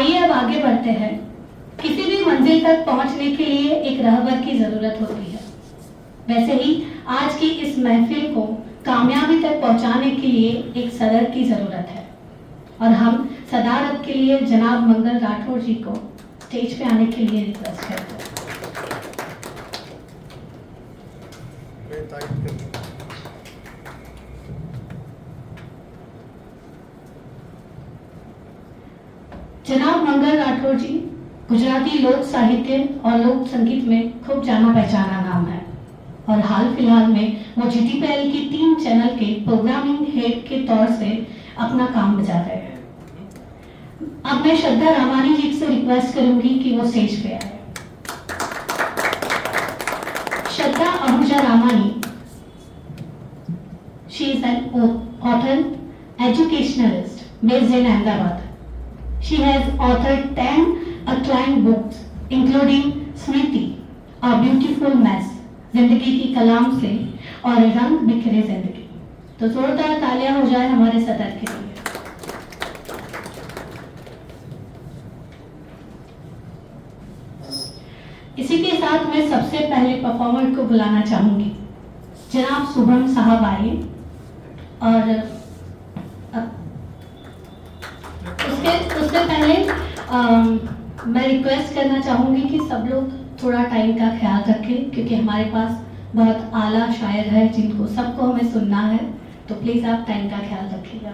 आइए अब आगे बढ़ते हैं। किसी भी मंजिल तक पहुंचने के लिए एक रहबर की जरूरत होती है, वैसे ही आज की इस महफिल को कामयाबी तक पहुंचाने के लिए एक सदर की जरूरत है। और हम सदारत के लिए जनाब मंगल राठौर जी को स्टेज पे आने के लिए रिक्वेस्ट करते हैं। जनाब मंगल राठौर जी गुजराती लोक साहित्य और लोक संगीत में खूब जाना पहचाना नाम है और हाल फिलहाल में वो GTPL की 3 चैनल के प्रोग्रामिंग हेड के तौर से अपना काम बजा रहे हैं। अब मैं श्रद्धा रामानी जी से रिक्वेस्ट करूंगी कि वो स्टेज पे आए। श्रद्धा Ahuja Ramani, she is an author, educationalist based in Ahmedabad. She has authored 10 acclaimed books, including Smriti, A Beautiful Mess, जिंदगी की कलाम से और रंग बिखरे जिंदगी। तो जोरदार तालियां हो जाए हमारे सदर के लिए। इसी के साथ मैं सबसे पहले परफॉर्मर को बुलाना चाहूंगी। जनाब शुभम साहब आइए और उससे पहले मैं रिक्वेस्ट करना चाहूंगी कि सब लोग थोड़ा टाइम का ख्याल रखें, क्योंकि हमारे पास बहुत आला शायर है जिनको सबको हमें सुनना है। तो प्लीज आप टाइम का ख्याल रखिएगा।